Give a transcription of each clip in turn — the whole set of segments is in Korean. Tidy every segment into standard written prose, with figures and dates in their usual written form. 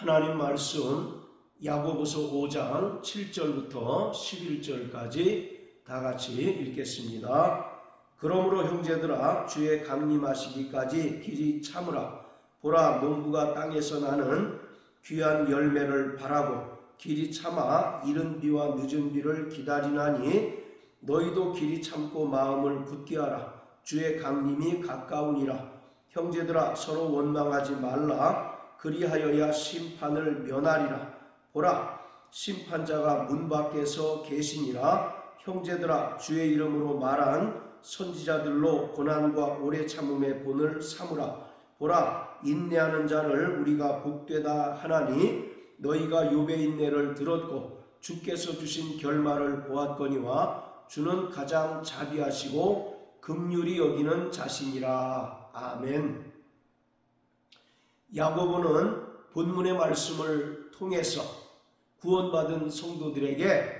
하나님 말씀 야고보서 5장 7절부터 11절까지 다 같이 읽겠습니다. 그러므로 형제들아 주의 강림하시기까지 길이 참으라. 보라, 농부가 땅에서 나는 귀한 열매를 바라고 길이 참아 이른 비와 늦은 비를 기다리나니 너희도 길이 참고 마음을 굳게 하라. 주의 강림이 가까우니라. 형제들아 서로 원망하지 말라. 그리하여야 심판을 면하리라. 보라, 심판자가 문 밖에서 계시니라. 형제들아 주의 이름으로 말한 선지자들로 고난과 오래 참음의 본을 삼으라. 보라, 인내하는 자를 우리가 복되다 하나니 너희가 욥의 인내를 들었고 주께서 주신 결말을 보았거니와 주는 가장 자비하시고 긍휼히 여기는 자신이라. 아멘. 야고보는 본문의 말씀을 통해서 구원받은 성도들에게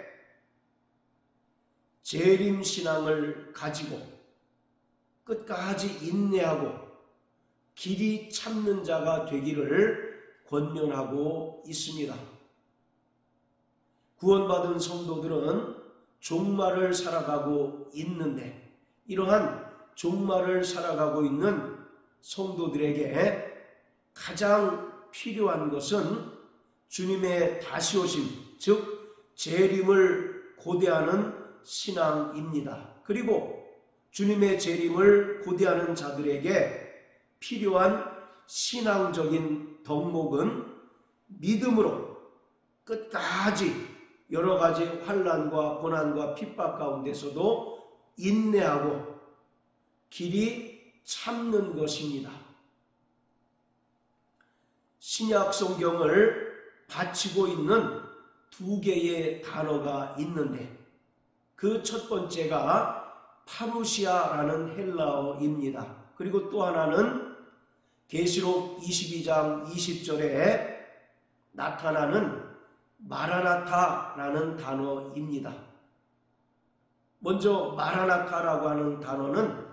재림신앙을 가지고 끝까지 인내하고 길이 참는 자가 되기를 권면하고 있습니다. 구원받은 성도들은 종말을 살아가고 있는데 이러한 종말을 살아가고 있는 성도들에게 가장 필요한 것은 주님의 다시 오심, 즉 재림을 고대하는 신앙입니다. 그리고 주님의 재림을 고대하는 자들에게 필요한 신앙적인 덕목은 믿음으로 끝까지 여러 가지 환난과 고난과 핍박 가운데서도 인내하고 길이 참는 것입니다. 신약 성경을 바치고 있는 두 개의 단어가 있는데 그 첫 번째가 파루시아라는 헬라어입니다. 그리고 또 하나는 계시록 22장 20절에 나타나는 마라나타라는 단어입니다. 먼저 마라나타라고 하는 단어는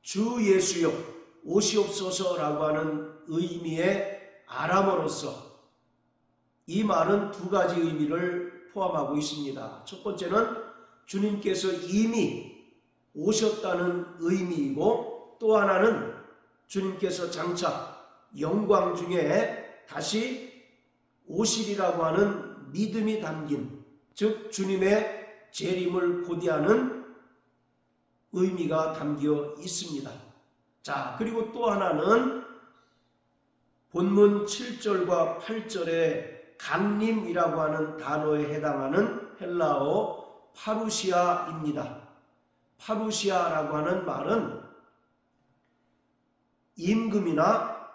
주 예수여 오시옵소서라고 하는 의미의 아람어로서 이 말은 두 가지 의미를 포함하고 있습니다. 첫 번째는 주님께서 이미 오셨다는 의미이고 또 하나는 주님께서 장차 영광 중에 다시 오시리라고 하는 믿음이 담긴, 즉 주님의 재림을 고대하는 의미가 담겨 있습니다. 자, 그리고 또 하나는 본문 7절과 8절의 강림이라고 하는 단어에 해당하는 헬라어 파루시아입니다. 파루시아라고 하는 말은 임금이나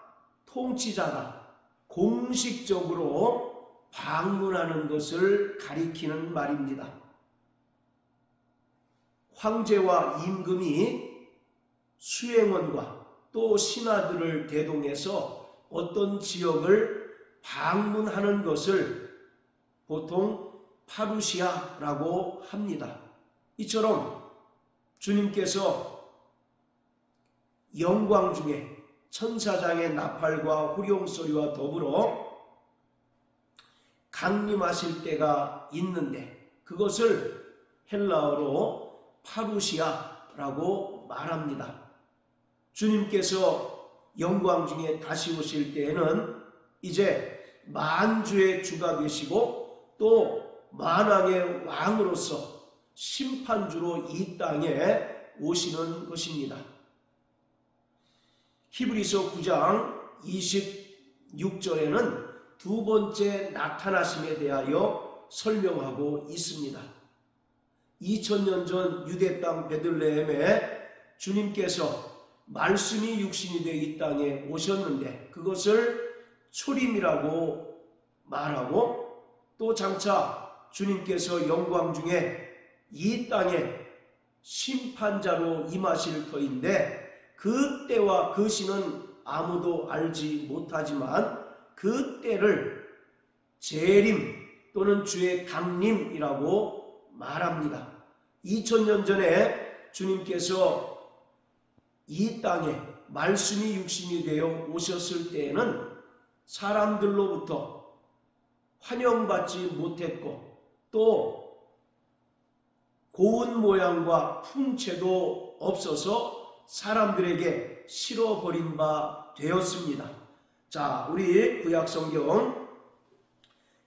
통치자가 공식적으로 방문하는 것을 가리키는 말입니다. 황제와 임금이 수행원과 또 신하들을 대동해서 어떤 지역을 방문하는 것을 보통 파루시아라고 합니다. 이처럼 주님께서 영광 중에 천사장의 나팔과 호령소리와 더불어 강림하실 때가 있는데 그것을 헬라어로 파루시아라고 말합니다. 주님께서 영광 중에 다시 오실 때에는 이제 만주의 주가 되시고 또 만왕의 왕으로서 심판주로 이 땅에 오시는 것입니다. 히브리서 9장 26절에는 두 번째 나타나심에 대하여 설명하고 있습니다. 2000년 전 유대 땅 베들레헴에 주님께서 말씀이 육신이 되어 이 땅에 오셨는데 그것을 초림이라고 말하고 또 장차 주님께서 영광 중에 이 땅에 심판자로 임하실 터인데 그 때와 그 시는 아무도 알지 못하지만 그 때를 재림 또는 주의 강림이라고 말합니다. 2000년 전에 주님께서 이 땅에 말씀이 육신이 되어 오셨을 때에는 사람들로부터 환영받지 못했고 또 고운 모양과 풍채도 없어서 사람들에게 싫어버린 바 되었습니다. 자, 우리 구약성경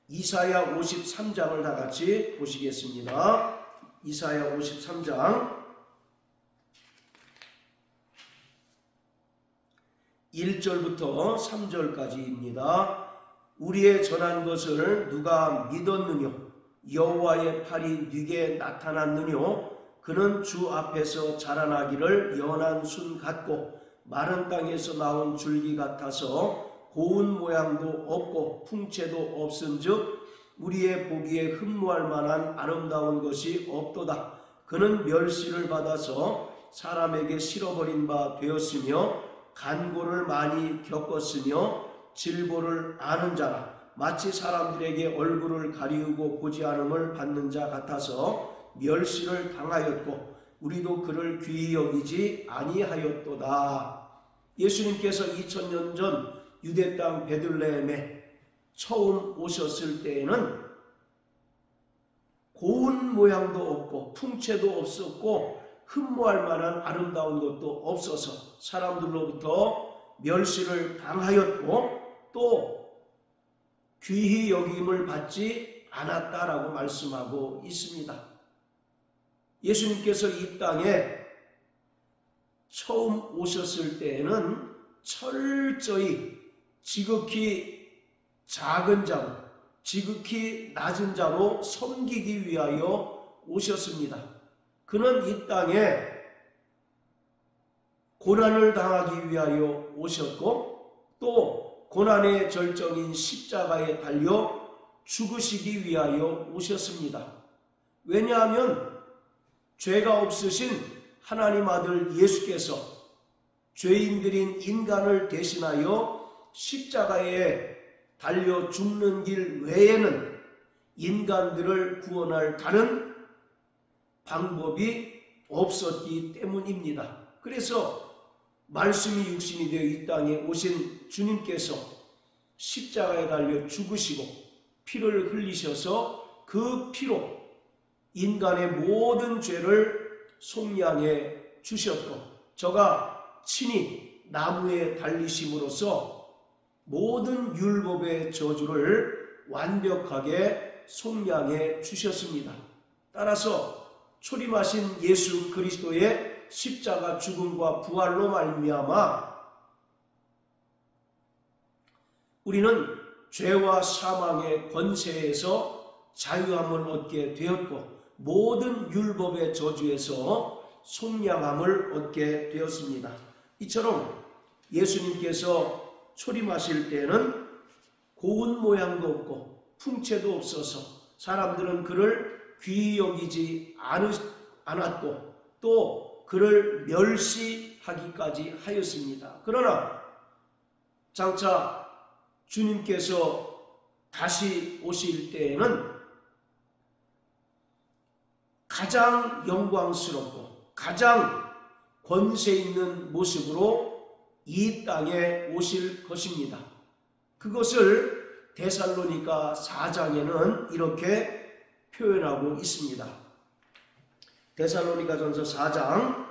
이사야 53장을 다 같이 보시겠습니다. 이사야 53장 1절부터 3절까지입니다. 우리의 전한 것을 누가 믿었느뇨? 여호와의 팔이 네게 나타났느뇨? 그는 주 앞에서 자라나기를 연한 순 같고 마른 땅에서 나온 줄기 같아서 고운 모양도 없고 풍채도 없은즉 우리의 보기에 흠모할 만한 아름다운 것이 없도다. 그는 멸시를 받아서 사람에게 실어버린 바 되었으며 간고를 많이 겪었으며 질보를 아는 자라. 마치 사람들에게 얼굴을 가리우고 보지 않음을 받는 자 같아서 멸시를 당하였고 우리도 그를 귀히 여기지 아니하였도다. 예수님께서 2000년 전 유대 땅 베들레헴에 처음 오셨을 때에는 고운 모양도 없고 풍채도 없었고 흠모할 만한 아름다운 것도 없어서 사람들로부터 멸시를 당하였고 또 귀히 여김을 받지 않았다라고 말씀하고 있습니다. 예수님께서 이 땅에 처음 오셨을 때에는 철저히 지극히 작은 자로, 지극히 낮은 자로 섬기기 위하여 오셨습니다. 그는 이 땅에 고난을 당하기 위하여 오셨고 또 고난의 절정인 십자가에 달려 죽으시기 위하여 오셨습니다. 왜냐하면 죄가 없으신 하나님 아들 예수께서 죄인들인 인간을 대신하여 십자가에 달려 죽는 길 외에는 인간들을 구원할 다른 방법이 없었기 때문입니다. 그래서 말씀이 육신이 되어 이 땅에 오신 주님께서 십자가에 달려 죽으시고 피를 흘리셔서 그 피로 인간의 모든 죄를 속량해 주셨고 저가 친히 나무에 달리심으로써 모든 율법의 저주를 완벽하게 속량해 주셨습니다. 따라서 초림하신 예수 그리스도의 십자가 죽음과 부활로 말미암아 우리는 죄와 사망의 권세에서 자유함을 얻게 되었고 모든 율법의 저주에서 속량함을 얻게 되었습니다. 이처럼 예수님께서 초림하실 때는 고운 모양도 없고 풍채도 없어서 사람들은 그를 귀히 여기지 않았고 또 그를 멸시하기까지 하였습니다. 그러나 장차 주님께서 다시 오실 때에는 가장 영광스럽고 가장 권세 있는 모습으로 이 땅에 오실 것입니다. 그것을 데살로니가 4장에는 이렇게 표현하고 있습니다. 데살로니가전서 4장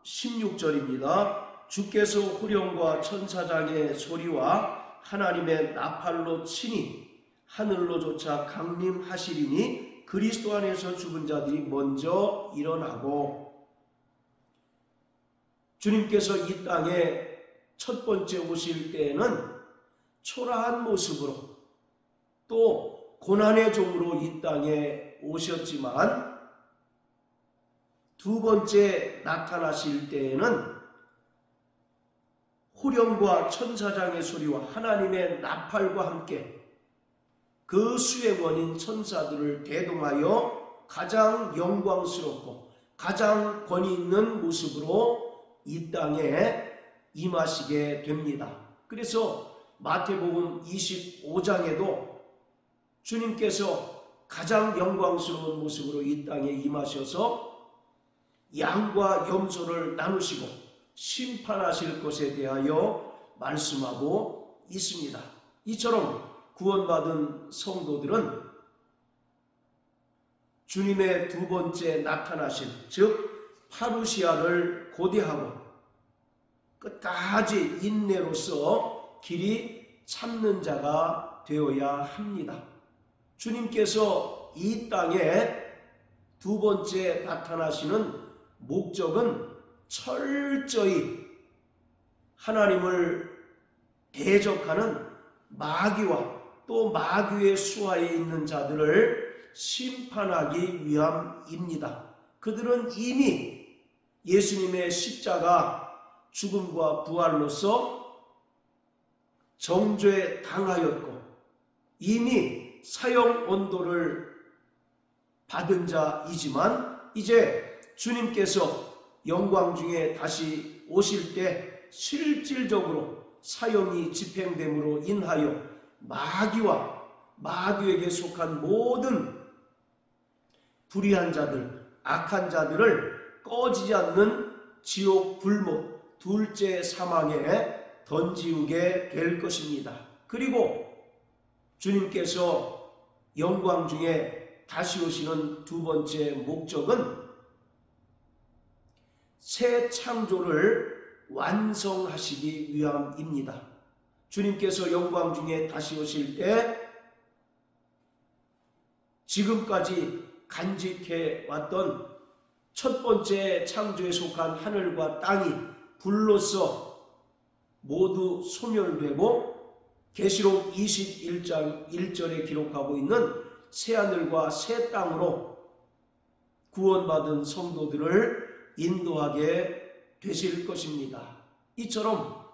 16절입니다. 주께서 후령과 천사장의 소리와 하나님의 나팔로 치니 하늘로조차 강림하시리니 그리스도 안에서 죽은 자들이 먼저 일어나고 주님께서 이 땅에 첫 번째 오실 때에는 초라한 모습으로 또 고난의 종으로 이 땅에 오셨지만 두 번째 나타나실 때에는 후령과 천사장의 소리와 하나님의 나팔과 함께 그 수의 원인 천사들을 대동하여 가장 영광스럽고 가장 권위 있는 모습으로 이 땅에 임하시게 됩니다. 그래서 마태복음 25장에도 주님께서 가장 영광스러운 모습으로 이 땅에 임하셔서 양과 염소를 나누시고 심판하실 것에 대하여 말씀하고 있습니다. 이처럼 구원받은 성도들은 주님의 두 번째 나타나신, 즉 파루시아를 고대하고 끝까지 인내로서 길이 참는 자가 되어야 합니다. 주님께서 이 땅에 두 번째 나타나시는 목적은 철저히 하나님을 대적하는 마귀와 또 마귀의 수하에 있는 자들을 심판하기 위함입니다. 그들은 이미 예수님의 십자가 죽음과 부활로서 정죄 당하였고 이미 사형 언도를 받은 자이지만 이제 주님께서 영광 중에 다시 오실 때 실질적으로 사형이 집행됨으로 인하여 마귀와 마귀에게 속한 모든 불의한 자들, 악한 자들을 꺼지지 않는 지옥 불못, 둘째 사망에 던지우게 될 것입니다. 그리고 주님께서 영광 중에 다시 오시는 두 번째 목적은 새 창조를 완성하시기 위함입니다. 주님께서 영광 중에 다시 오실 때 지금까지 간직해 왔던 첫 번째 창조에 속한 하늘과 땅이 불로써 모두 소멸되고 계시록 21장 1절에 기록하고 있는 새하늘과 새 땅으로 구원받은 성도들을 인도하게 되실 것입니다. 이처럼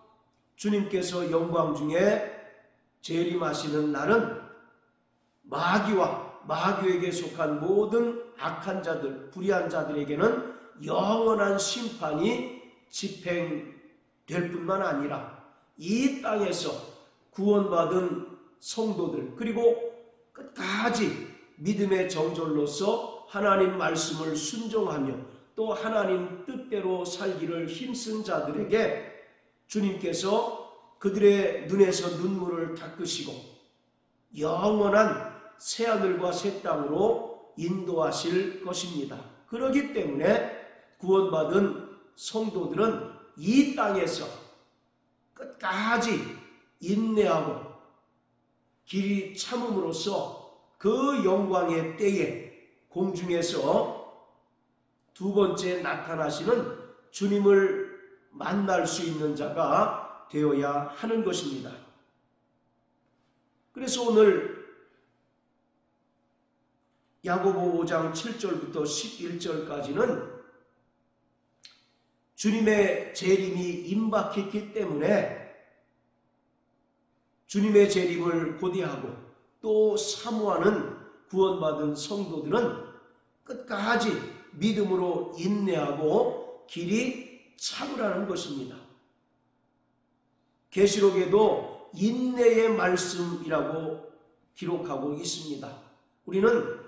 주님께서 영광 중에 재림하시는 날은 마귀와 마귀에게 속한 모든 악한 자들, 불의한 자들에게는 영원한 심판이 집행될 뿐만 아니라 이 땅에서 구원받은 성도들, 그리고 끝까지 믿음의 정절로서 하나님 말씀을 순종하며 또 하나님 뜻대로 살기를 힘쓴 자들에게 주님께서 그들의 눈에서 눈물을 닦으시고 영원한 새하늘과 새 땅으로 인도하실 것입니다. 그렇기 때문에 구원받은 성도들은 이 땅에서 끝까지 인내하고 길이 참음으로써 그 영광의 때에 공중에서 두 번째 나타나시는 주님을 만날 수 있는 자가 되어야 하는 것입니다. 그래서 오늘 야고보 5장 7절부터 11절까지는 주님의 재림이 임박했기 때문에 주님의 재림을 고대하고 또 사모하는 구원받은 성도들은 끝까지 믿음으로 인내하고 길이 참으라는 것입니다. 계시록에도 인내의 말씀이라고 기록하고 있습니다. 우리는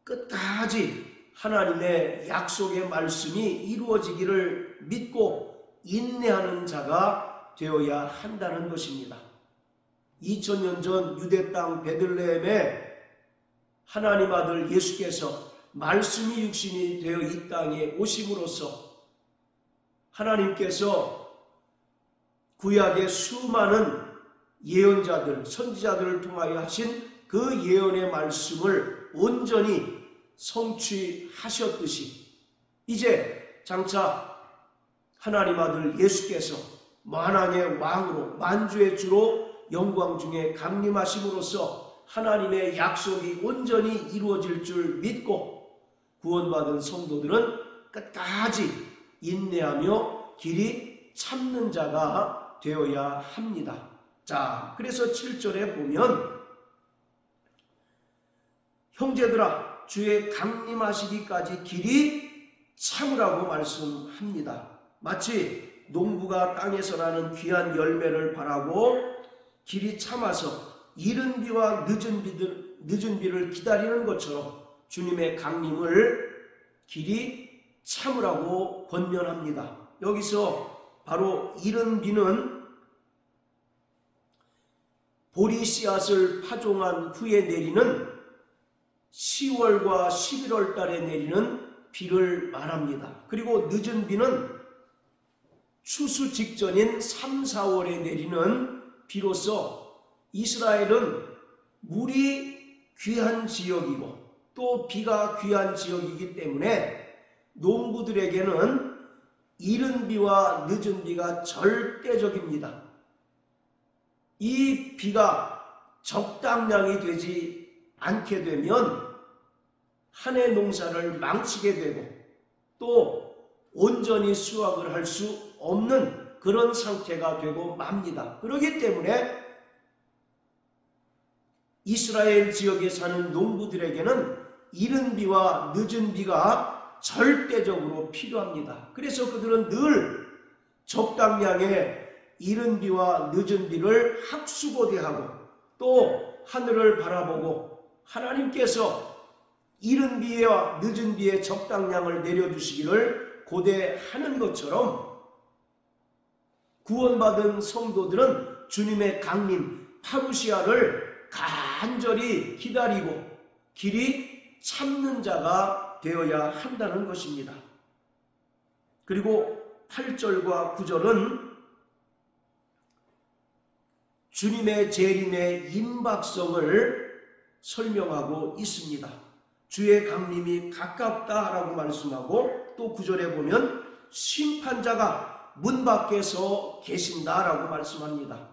끝까지 하나님의 약속의 말씀이 이루어지기를 믿고 인내하는 자가 되어야 한다는 것입니다. 2000년 전 유대 땅 베들레헴에 하나님 아들 예수께서 말씀이 육신이 되어 이 땅에 오심으로써 하나님께서 구약의 수많은 예언자들, 선지자들을 통하여 하신 그 예언의 말씀을 온전히 성취하셨듯이 이제 장차 하나님 아들 예수께서 만왕의 왕으로 만주의 주로 영광 중에 강림하심으로써 하나님의 약속이 온전히 이루어질 줄 믿고 구원받은 성도들은 끝까지 인내하며 길이 참는 자가 되어야 합니다. 자, 그래서 7절에 보면 형제들아 주의 강림하시기까지 길이 참으라고 말씀합니다. 마치 농부가 땅에서 나는 귀한 열매를 바라고 길이 참아서 이른 비와 늦은 늦은 비를 기다리는 것처럼 주님의 강림을 길이 참으라고 권면합니다. 여기서 바로 이른 비는 보리 씨앗을 파종한 후에 내리는 10월과 11월 달에 내리는 비를 말합니다. 그리고 늦은 비는 추수 직전인 3, 4월에 내리는 비로서 이스라엘은 물이 귀한 지역이고 또 비가 귀한 지역이기 때문에 농부들에게는 이른 비와 늦은 비가 절대적입니다. 이 비가 적당량이 되지 않게 되면 한 해 농사를 망치게 되고 또 온전히 수확을 할 수 없는 그런 상태가 되고 맙니다. 그렇기 때문에 이스라엘 지역에 사는 농부들에게는 이른 비와 늦은 비가 절대적으로 필요합니다. 그래서 그들은 늘 적당량의 이른 비와 늦은 비를 학수고대하고 또 하늘을 바라보고 하나님께서 이른 비와 늦은 비의 적당량을 내려주시기를 고대하는 것처럼 구원받은 성도들은 주님의 강림 파루시아를 간절히 기다리고 길이 참는 자가 되어야 한다는 것입니다. 그리고 8절과 9절은 주님의 재림의 임박성을 설명하고 있습니다. 주의 강림이 가깝다라고 말씀하고 또 9절에 보면 심판자가 문 밖에서 계신다라고 말씀합니다.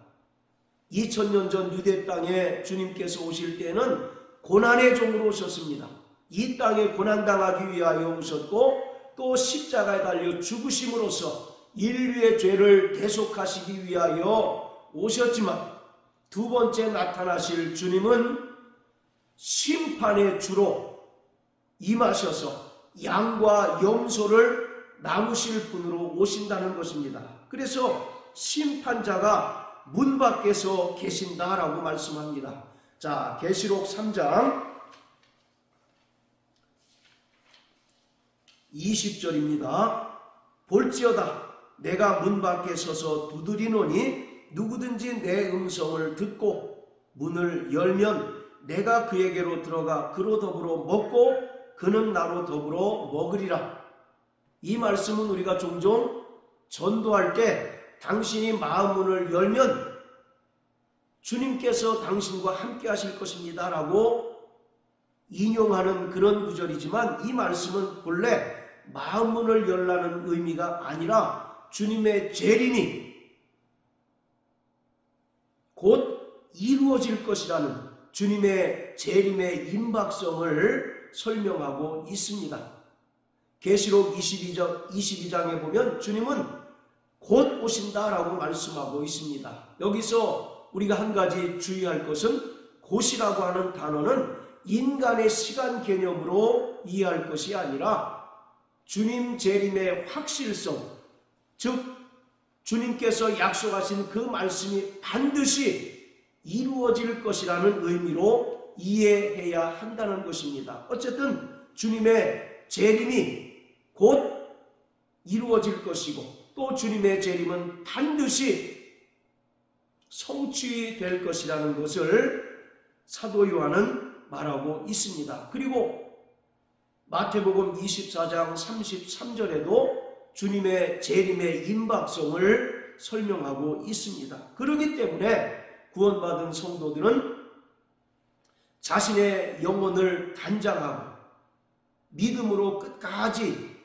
2000년 전 유대 땅에 주님께서 오실 때는 고난의 종으로 오셨습니다. 이 땅에 고난당하기 위하여 오셨고 또 십자가에 달려 죽으심으로써 인류의 죄를 대속하시기 위하여 오셨지만 두 번째 나타나실 주님은 심판의 주로 임하셔서 양과 염소를 나누실 분으로 오신다는 것입니다. 그래서 심판자가 문 밖에서 계신다라고 말씀합니다. 자, 계시록 3장 20절입니다. 볼지어다 내가 문 밖에 서서 두드리노니 누구든지 내 음성을 듣고 문을 열면 내가 그에게로 들어가 그로 더불어 먹고 그는 나로 더불어 먹으리라. 이 말씀은 우리가 종종 전도할 때 당신이 마음문을 열면 주님께서 당신과 함께 하실 것입니다 라고 인용하는 그런 구절이지만 이 말씀은 본래 마음문을 열라는 의미가 아니라 주님의 재림이 곧 이루어질 것이라는 주님의 재림의 임박성을 설명하고 있습니다. 계시록 22장에 보면 주님은 곧 오신다라고 말씀하고 있습니다. 여기서 우리가 한 가지 주의할 것은 곧이라고 하는 단어는 인간의 시간 개념으로 이해할 것이 아니라 주님 재림의 확실성, 즉 주님께서 약속하신 그 말씀이 반드시 이루어질 것이라는 의미로 이해해야 한다는 것입니다. 어쨌든 주님의 재림이 곧 이루어질 것이고 또 주님의 재림은 반드시 성취될 것이라는 것을 사도 요한은 말하고 있습니다. 그리고 마태복음 24장 33절에도 주님의 재림의 임박성을 설명하고 있습니다. 그렇기 때문에 구원받은 성도들은 자신의 영혼을 단장하고 믿음으로 끝까지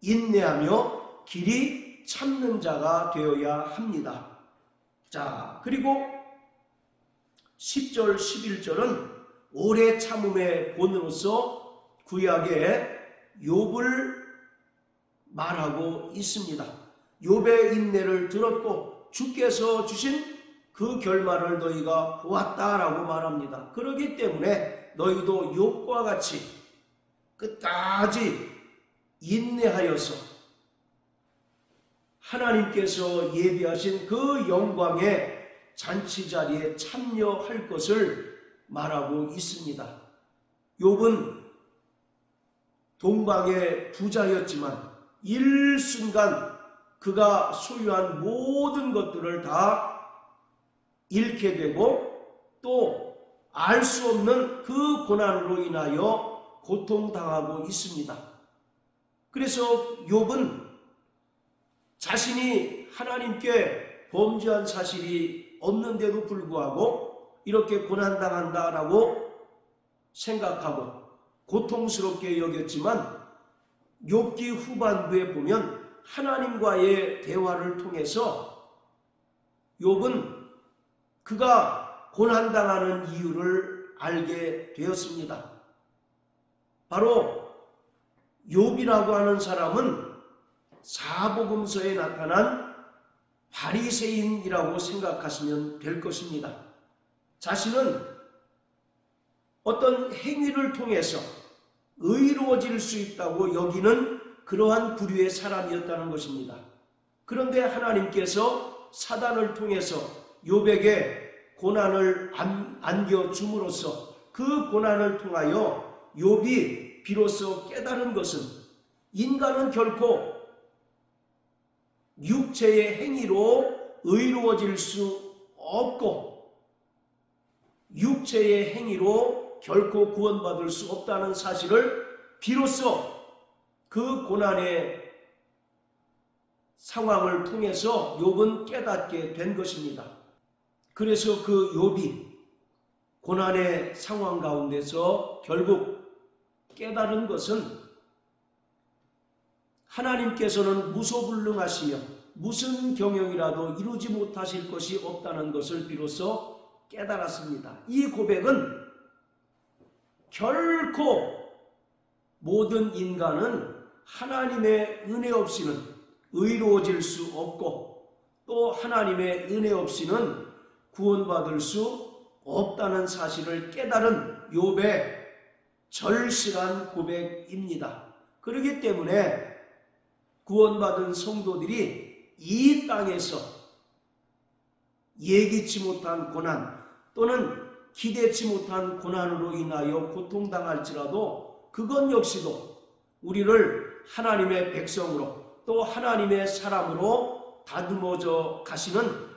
인내하며 길이 참는 자가 되어야 합니다. 자, 그리고 10절, 11절은 오래 참음의 본으로서 구약의 욥을 말하고 있습니다. 욥의 인내를 들었고 주께서 주신 그 결말을 너희가 보았다라고 말합니다. 그렇기 때문에 너희도 욥과 같이 끝까지 인내하여서 하나님께서 예비하신 그 영광의 잔치 자리에 참여할 것을 말하고 있습니다. 욥은 동방의 부자였지만 일순간 그가 소유한 모든 것들을 다 잃게 되고 또 알 수 없는 그 고난으로 인하여 고통당하고 있습니다. 그래서 욥은 자신이 하나님께 범죄한 사실이 없는데도 불구하고 이렇게 고난당한다라고 생각하고 고통스럽게 여겼지만 욥기 후반부에 보면 하나님과의 대화를 통해서 욥은 그가 고난당하는 이유를 알게 되었습니다. 바로 욥이라고 하는 사람은 사복음서에 나타난 바리새인이라고 생각하시면 될 것입니다. 자신은 어떤 행위를 통해서 의로워질 수 있다고 여기는 그러한 부류의 사람이었다는 것입니다. 그런데 하나님께서 사단을 통해서 욥에게 고난을 안겨줌으로써 그 고난을 통하여 욥이 비로소 깨달은 것은 인간은 결코 육체의 행위로 의로워질 수 없고 육체의 행위로 결코 구원받을 수 없다는 사실을 비로소 그 고난의 상황을 통해서 욥은 깨닫게 된 것입니다. 그래서 그 욥이 고난의 상황 가운데서 결국 깨달은 것은 하나님께서는 무소불능하시며 무슨 경영이라도 이루지 못하실 것이 없다는 것을 비로소 깨달았습니다. 이 고백은 결코 모든 인간은 하나님의 은혜 없이는 의로워질 수 없고 또 하나님의 은혜 없이는 구원받을 수 없다는 사실을 깨달은 욥의 절실한 고백입니다. 그렇기 때문에 구원받은 성도들이 이 땅에서 예기치 못한 고난 또는 기대치 못한 고난으로 인하여 고통당할지라도 그것 역시도 우리를 하나님의 백성으로 또 하나님의 사람으로 다듬어져 가시는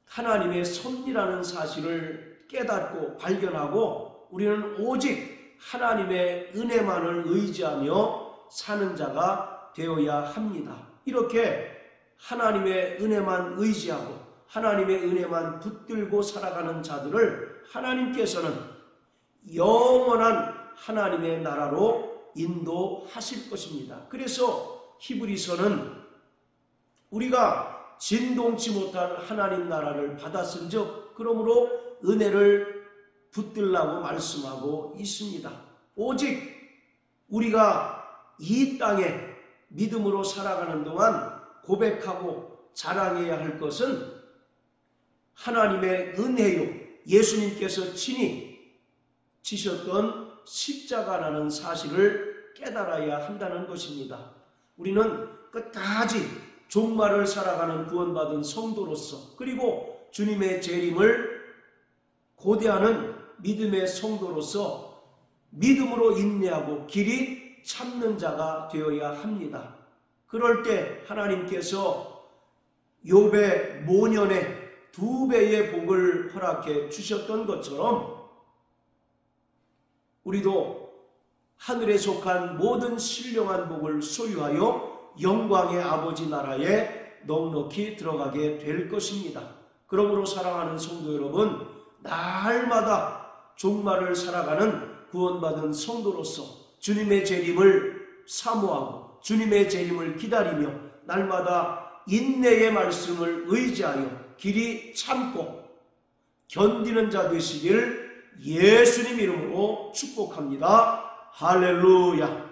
하나님의 섭리라는 사실을 깨닫고 발견하고 우리는 오직 하나님의 은혜만을 의지하며 사는 자가 되어야 합니다. 이렇게 하나님의 은혜만 의지하고 하나님의 은혜만 붙들고 살아가는 자들을 하나님께서는 영원한 하나님의 나라로 인도하실 것입니다. 그래서 히브리서는 우리가 진동치 못한 하나님 나라를 받았은즉 그러므로 은혜를 붙들라고 말씀하고 있습니다. 오직 우리가 이 땅에 믿음으로 살아가는 동안 고백하고 자랑해야 할 것은 하나님의 은혜요 예수님께서 친히 지셨던 십자가라는 사실을 깨달아야 한다는 것입니다. 우리는 끝까지 종말을 살아가는 구원받은 성도로서 그리고 주님의 재림을 고대하는 믿음의 성도로서 믿음으로 인내하고 길이 참는 자가 되어야 합니다. 그럴 때 하나님께서 욥의 모년에 2배의 복을 허락해 주셨던 것처럼 우리도 하늘에 속한 모든 신령한 복을 소유하여 영광의 아버지 나라에 넉넉히 들어가게 될 것입니다. 그러므로 사랑하는 성도 여러분, 날마다 종말을 살아가는 구원받은 성도로서 주님의 재림을 사모하고 주님의 재림을 기다리며 날마다 인내의 말씀을 의지하여 길이 참고 견디는 자 되시길 예수님 이름으로 축복합니다. 할렐루야.